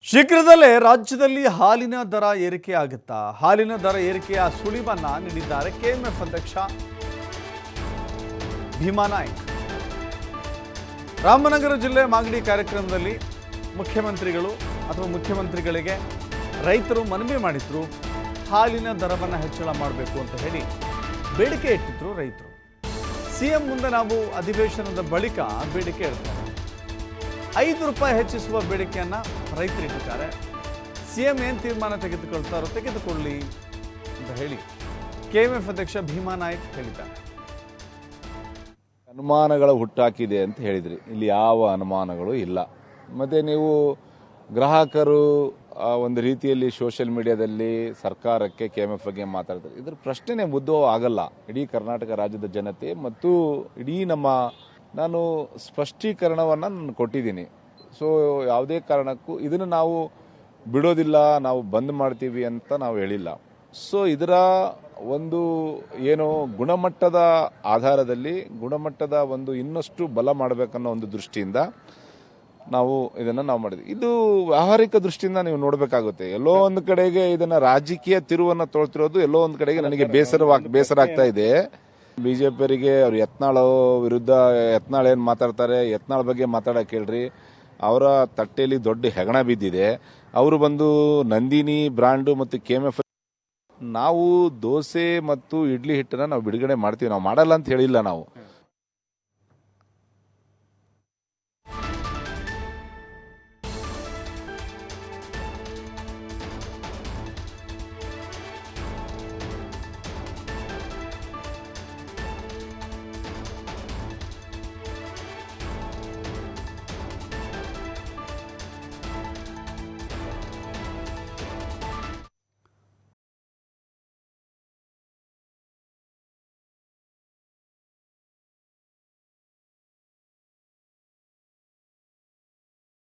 ಶೀಘ್ರದಲ್ಲೇ ರಾಜ್ಯದಲ್ಲಿ ಹಾಲಿನ ದರ ಏರಿಕೆ ಆಗುತ್ತಾ? ಹಾಲಿನ ದರ ಏರಿಕೆಯ ಸುಳಿವನ್ನ ನೀಡಿದ್ದಾರೆ ಕೆಎಂಎಫ್ ಅಧ್ಯಕ್ಷ ಭೀಮಾ ನಾಯ್ಕ್. ರಾಮನಗರ ಜಿಲ್ಲೆ ಮಾಗಡಿ ಕಾರ್ಯಕ್ರಮದಲ್ಲಿ ಮುಖ್ಯಮಂತ್ರಿಗಳಿಗೆ ರೈತರು ಮನವಿ ಮಾಡಿದ್ರು. ಹಾಲಿನ ದರವನ್ನು ಹೆಚ್ಚಳ ಮಾಡಬೇಕು ಅಂತ ಹೇಳಿ ಬೇಡಿಕೆ ಇಟ್ಟಿದ್ರು ರೈತರು. ಸಿಎಂ ಮುಂದೆ ನಾವು ಅಧಿವೇಶನದ ಬಳಿಕ ಬೇಡಿಕೆ ಇಡ್ತಾರೆ. ₹5 ಹೆಚ್ಚಿಸುವ ಬೇಡಿಕೆಯನ್ನ ರೈತರು ಇಟ್ಟಿದ್ದಾರೆ. ಸಿಎಂ ಏನು ತೀರ್ಮಾನ ತೆಗೆದುಕೊಳ್ತಾರೋ ತೆಗೆದುಕೊಳ್ಳಿ ಅಂತ ಹೇಳಿ ಕೆಎಂಎಫ್ ಅಧ್ಯಕ್ಷ ಭೀಮಾ ನಾಯ್ಕ್ ಹೇಳಿದ್ದಾರೆ. ಅನುಮಾನಗಳ ಹುಟ್ಟಾಕಿದೆ ಅಂತ ಹೇಳಿದ್ರಿ. ಇಲ್ಲಿ ಯಾವ ಅನುಮಾನಗಳು ಇಲ್ಲ. ಮತ್ತೆ ನೀವು ಗ್ರಾಹಕರು ಒಂದು ರೀತಿಯಲ್ಲಿ ಸೋಷಿಯಲ್ ಮೀಡಿಯಾದಲ್ಲಿ ಸರ್ಕಾರಕ್ಕೆ ಕೆಎಂಎಫ್ ಬಗ್ಗೆ ಮಾತಾಡ್ತಾರೆ. ಇದ್ರ ಪ್ರಶ್ನೆನೇ ಉದ್ಭವ ಆಗಲ್ಲ. ಇಡೀ ಕರ್ನಾಟಕ ರಾಜ್ಯದ ಜನತೆ ಮತ್ತು ಇಡೀ ನಾನು ಸ್ಪಷ್ಟೀಕರಣವನ್ನು ನಾನು ಕೊಟ್ಟಿದ್ದೀನಿ. ಸೊ ಯಾವುದೇ ಕಾರಣಕ್ಕೂ ಇದನ್ನು ನಾವು ಬಿಡೋದಿಲ್ಲ, ನಾವು ಬಂದ್ ಮಾಡ್ತೀವಿ ಅಂತ ನಾವು ಹೇಳಿಲ್ಲ. ಸೊ ಇದರ ಒಂದು ಏನು ಗುಣಮಟ್ಟದ ಆಧಾರದಲ್ಲಿ ಗುಣಮಟ್ಟದ ಒಂದು ಇನ್ನಷ್ಟು ಬಲ ಮಾಡಬೇಕನ್ನೋ ಒಂದು ದೃಷ್ಟಿಯಿಂದ ನಾವು ಇದನ್ನು ಮಾಡಿದ್ವಿ. ಇದು ವ್ಯಾವಹಾರಿಕ ದೃಷ್ಟಿಯಿಂದ ನೀವು ನೋಡಬೇಕಾಗುತ್ತೆ. ಎಲ್ಲೋ ಒಂದು ಕಡೆಗೆ ಇದನ್ನ ರಾಜಕೀಯ ತಿರುವನ್ನು ತೊಳ್ತಿರೋದು ಎಲ್ಲೋ ಒಂದು ಕಡೆಗೆ ನನಗೆ ಬೇಸರ ಆಗ್ತಾ ಇದೆ. ಬಿಜೆಪಿಯವರಿಗೆ ಅವ್ರು ಯತ್ನಾಳ್ ವಿರುದ್ಧ ಏನ್ ಮಾತಾಡ್ತಾರೆ, ಯತ್ನಾಳ್ ಬಗ್ಗೆ ಮಾತಾಡಕ್ಕೆ ಹೇಳ್ರಿ. ಅವರ ತಟ್ಟೆಯಲ್ಲಿ ದೊಡ್ಡ ಹೆಗಣ ಬಿದ್ದಿದೆ. ಅವರು ಬಂದು ನಂದಿನಿ ಬ್ರಾಂಡು ಮತ್ತು ಕೆಎಂಎಫ್ ನಾವು ದೋಸೆ ಮತ್ತು ಇಡ್ಲಿ ಹಿಟ್ಟನ್ನ ನಾವು ಬಿಡುಗಡೆ ಮಾಡ್ತೀವಿ. ನಾವು ಮಾಡಲ್ಲ ಅಂತ ಹೇಳಿಲ್ಲ. ನಾವು